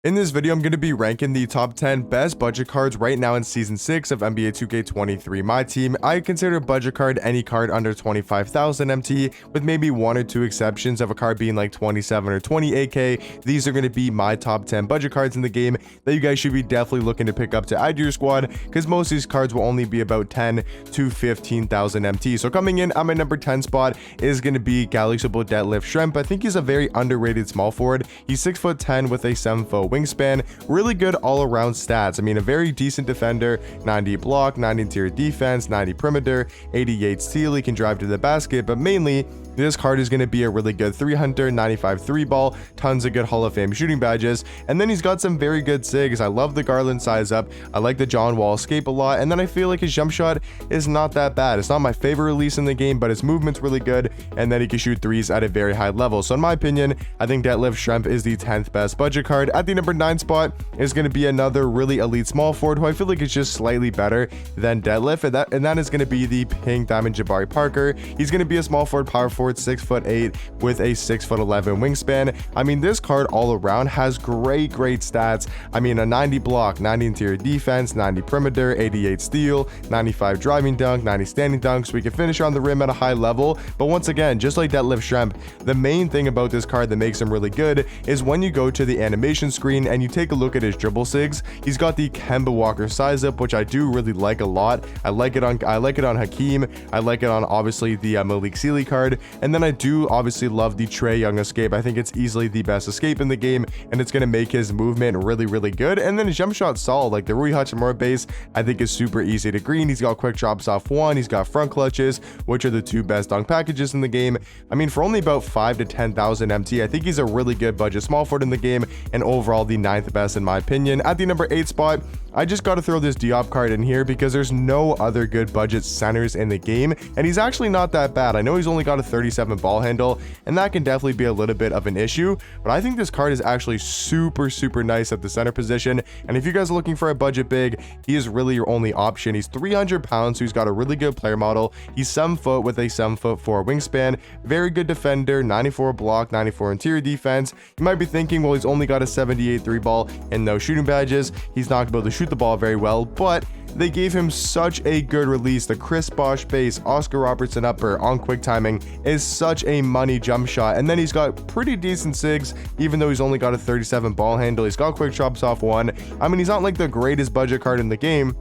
In this video, I'm going to be ranking the top 10 best budget cards right now in Season 6 of NBA 2K23 My Team. I consider budget card any card under 25,000 MT, with maybe one or two exceptions of a card being like 27 or 28k. These are going to be my top 10 budget cards in the game that you guys should be definitely looking to pick up to add to your squad, because most of these cards will only be about 10 to 15,000 MT. So coming in at my number 10 spot is going to be Galaxy Deadlift Shrimp. I think he's a very underrated small forward. He's 6'10" with a 7-foot wingspan, really good all-around stats. I mean, a very decent defender, 90 block, 90 interior defense, 90 perimeter, 88 steal. He can drive to the basket, but mainly this card is going to be a really good 3-hunter, 95 3-ball, tons of good Hall of Fame shooting badges, and then he's got some very good sigs. I love the Garland size up, I like the John Wall escape a lot, and then I feel like his jump shot is not that bad. It's not my favorite release in the game, but his movement's really good, and then he can shoot threes at a very high level. So in my opinion, I think Deadlift Shrimp is the 10th best budget card. At the number 9 spot is going to be another really elite small forward who I feel like is just slightly better than Deadlift, and that is going to be the Pink Diamond Jabari Parker. He's going to be a small forward, power forward, 6'8" with a 6'11" wingspan. I mean, this card all around has great stats. I mean, a 90 block, 90 interior defense, 90 perimeter, 88 steal, 95 driving dunk, 90 standing dunk, so we can finish on the rim at a high level. But once again, just like Deadlift Shrimp, the main thing about this card that makes him really good is when you go to the animation screen and you take a look at his dribble sigs, he's got the Kemba Walker size up, which I do really like a lot. I like it on Hakeem. I like it on obviously the Malik Sealy card, and then I do obviously love the Trae Young escape. I think it's easily the best escape in the game, and it's going to make his movement really good. And then his jump shot solid, like the Rui Hachimura base I think is super easy to green. He's got quick drops off one, he's got front clutches, which are the two best dunk packages in the game. I mean, for only about 5 to 10,000 MT, I think he's a really good budget small forward in the game, and overall the 9th best in my opinion. At the number 8 spot, I just got to throw this Diop card in here because there's no other good budget centers in the game, and he's actually not that bad. I know he's only got a 37 ball handle, and that can definitely be a little bit of an issue, but I think this card is actually super nice at the center position. And if you guys are looking for a budget big, he is really your only option. He's 300 pounds, so he's got a really good player model. He's 7 foot with a 7'4" wingspan, very good defender, 94 block, 94 interior defense. You might be thinking, well, he's only got a 78 3-ball and no shooting badges. He's not going to be able to shoot the ball very well, but they gave him such a good release. The Chris Bosh base, Oscar Robertson upper on quick timing is such a money jump shot, and then he's got pretty decent sigs, even though he's only got a 37 ball handle. He's got quick drops off one. I mean, he's not like the greatest budget card in the game,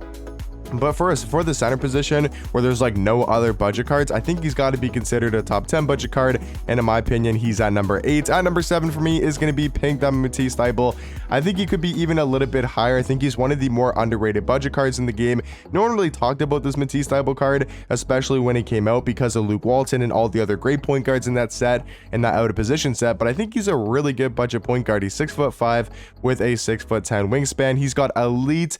but for the center position where there's like no other budget cards, I think he's got to be considered a top 10 budget card, and in my opinion, he's at number 8. At number 7 for me is going to be Pink Diamond Matisse Thybulle. I think he could be even a little bit higher. I think he's one of the more underrated budget cards in the game. No one really talked about this Matisse Thybulle card, especially when it came out, because of Luke Walton and all the other great point guards in that set and that out of position set. But I think he's a really good budget point guard. He's 6'5" with a 6'10" wingspan. He's got elite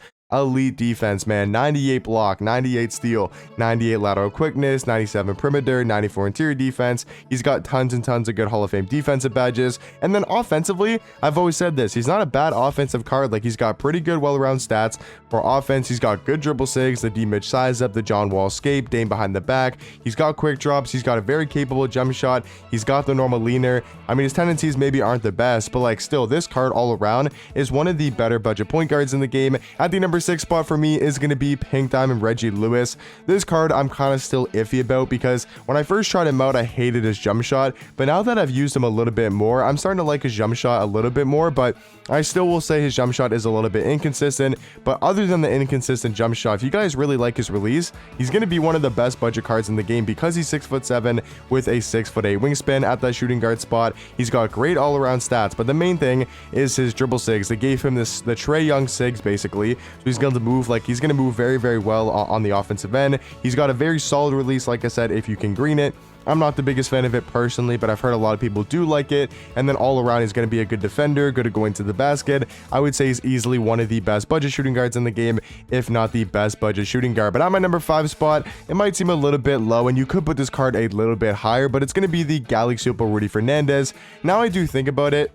defense, man. 98 block, 98 steal, 98 lateral quickness, 97 perimeter, 94 interior defense. He's got tons and tons of good Hall of Fame defensive badges. And then offensively, I've always said this, he's not a bad offensive card. Like, he's got pretty good all-around stats for offense. He's got good dribble sigs, the D-Mitch size up, the John Wall escape, Dame behind the back. He's got quick drops. He's got a very capable jump shot. He's got the normal leaner. I mean, his tendencies maybe aren't the best, but like still, this card all around is one of the better budget point guards in the game. At the number 6 spot for me is going to be Pink Diamond Reggie Lewis. This card I'm kind of still iffy about, because when I first tried him out, I hated his jump shot, but now that I've used him a little bit more, I'm starting to like his jump shot a little bit more. But I still will say his jump shot is a little bit inconsistent. But other than the inconsistent jump shot, if you guys really like his release, he's going to be one of the best budget cards in the game, because he's 6'7" with a 6'8" wingspan at that shooting guard spot. He's got great all-around stats, but the main thing is his dribble sigs. They gave him the Trae Young sigs basically, so he's going to move very well on the offensive end. He's got a very solid release, like I said, if you can green it. I'm not the biggest fan of it personally, but I've heard a lot of people do like it. And then all around, he's going to be a good defender, good at going to the basket. I would say he's easily one of the best budget shooting guards in the game, if not the best budget shooting guard. But at my number 5 spot, it might seem a little bit low, and you could put this card a little bit higher, but it's going to be the Galaxy Rudy Fernandez. Now I do think about it,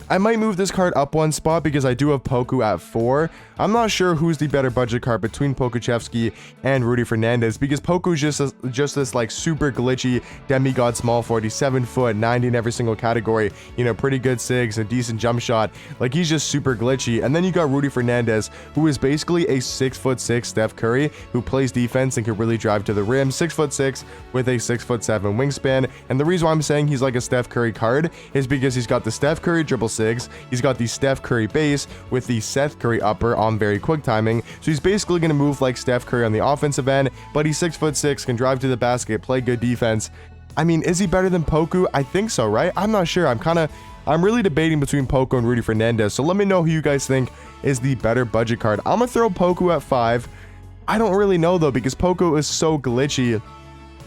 I might move this card up one spot because I do have Poku at 4. I'm not sure who's the better budget card between Pokuchevsky and Rudy Fernandez, because Poku's just this like super glitchy demigod small forward. He's 7 foot, 90 in every single category, you know, pretty good sigs, a decent jump shot. Like, he's just super glitchy. And then you got Rudy Fernandez, who is basically a 6'6" Steph Curry who plays defense and can really drive to the rim. 6'6" with a 6'7" wingspan. And the reason why I'm saying he's like a Steph Curry card is because he's got the Steph Curry dribble sigs, he's got the Steph Curry base with the Seth Curry upper on very quick timing. So he's basically going to move like Steph Curry on the offensive end, but he's 6'6", can drive to the basket, play good defense. I mean, is he better than Poku? I think so, right? I'm not sure. I'm really debating between Poku and Rudy Fernandez. So let me know who you guys think is the better budget card. I'm gonna throw Poku at 5. I don't really know though, because Poku is so glitchy.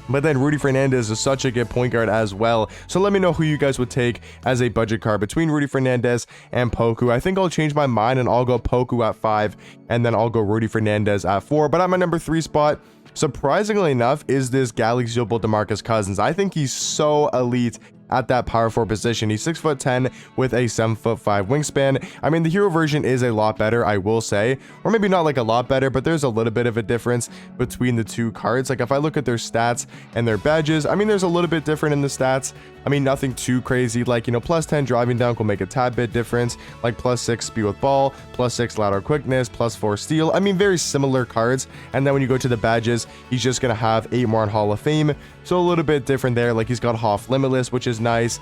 But then Rudy Fernandez is such a good point guard as well. So let me know who you guys would take as a budget card between Rudy Fernandez and Poku. I think I'll change my mind and I'll go Poku at 5, and then I'll go Rudy Fernandez at 4. But at my number 3 spot, surprisingly enough, is this Galaxy Opal DeMarcus Cousins. I think he's so elite at that power forward position. He's 6'10" with a 7'5" wingspan. I mean, the hero version is a lot better, I will say, or maybe not like a lot better, but there's a little bit of a difference between the two cards. Like, if I look at their stats and their badges, I mean, there's a little bit different in the stats. I mean, nothing too crazy. Like, you know, +10 driving dunk will make a tad bit difference, like +6 speed with ball, +6 lateral quickness, +4 steal. I mean, very similar cards. And then when you go to the badges, he's just gonna have 8 more in Hall of Fame, so a little bit different there. Like, he's got Hoff Limitless, which is nice.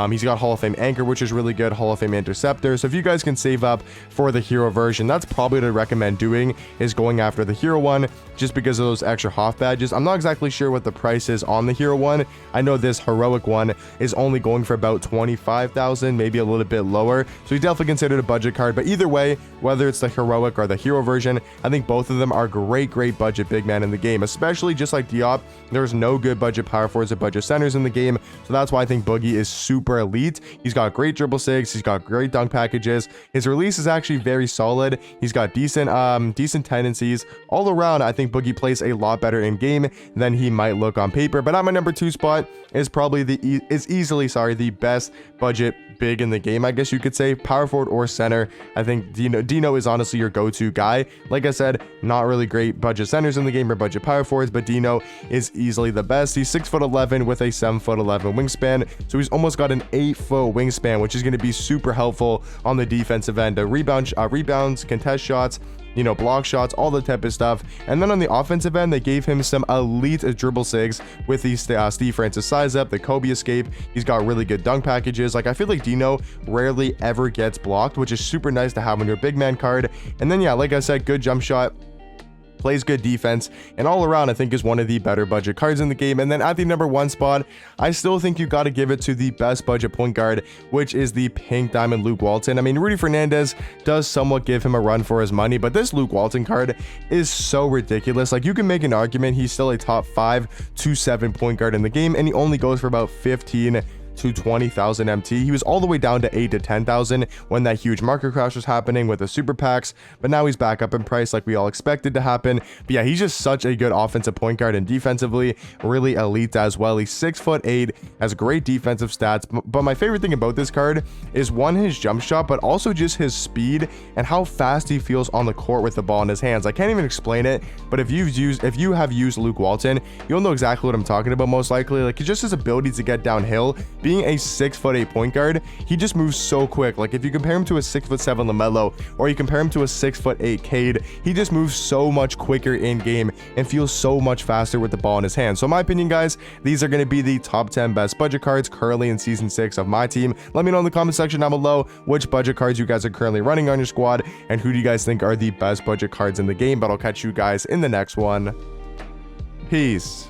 He's got Hall of Fame Anchor, which is really good, Hall of Fame Interceptor. So if you guys can save up for the hero version, that's probably what I'd recommend doing, is going after the hero one, just because of those extra Hoff badges. I'm not exactly sure what the price is on the hero one. I know this heroic one is only going for about 25,000, maybe a little bit lower. So he's definitely considered a budget card. But either way, whether it's the heroic or the hero version, I think both of them are great budget big man in the game, especially just like Diop. There's no good budget power forwards or budget centers in the game. So that's why I think Boogie is super elite. He's got great dribble sigs, he's got great dunk packages, his release is actually very solid, he's got decent tendencies all around. I think Boogie plays a lot better in game than he might look on paper. But at my number 2 spot is probably easily the best budget big in the game, I guess you could say, power forward or center. I think Dino is honestly your go-to guy. Like I said, not really great budget centers in the game or budget power forwards, but Dino is easily the best. He's 6'11" with a 7'11" wingspan, so he's almost got an 8-foot wingspan, which is going to be super helpful on the defensive end. Rebounds, contest shots, you know, block shots, all the type of stuff. And then on the offensive end, they gave him some elite dribble sigs with the Steve Francis size up, the Kobe escape. He's got really good dunk packages. Like, I feel like Dino rarely ever gets blocked, which is super nice to have on your big man card. And then, yeah, like I said, good jump shot, plays good defense, and all around I think is one of the better budget cards in the game. And then at the number 1 spot, I still think you got to give it to the best budget point guard, which is the pink diamond Luke Walton. I mean, Rudy Fernandez does somewhat give him a run for his money, but this Luke Walton card is so ridiculous. Like, you can make an argument he's still a top 5 to 7 point guard in the game, and he only goes for about 15 to 20,000 MT. He was all the way down to 8 to 10,000 when that huge market crash was happening with the super packs, but now he's back up in price like we all expected to happen. But yeah, he's just such a good offensive point guard, and defensively really elite as well. He's 6'8", has great defensive stats, but my favorite thing about this card is, one, his jump shot, but also just his speed and how fast he feels on the court with the ball in his hands. I can't even explain it, but if you have used Luke Walton, you'll know exactly what I'm talking about most likely. Like, just his ability to get downhill, being a 6'8" point guard, he just moves so quick. Like, if you compare him to a 6'7" LaMelo, or you compare him to a 6'8" Cade, he just moves so much quicker in game and feels so much faster with the ball in his hand. So in my opinion, guys, these are going to be the top 10 best budget cards currently in season 6 of my team. Let me know in the comment section down below which budget cards you guys are currently running on your squad, and who do you guys think are the best budget cards in the game. But I'll catch you guys in the next one. Peace.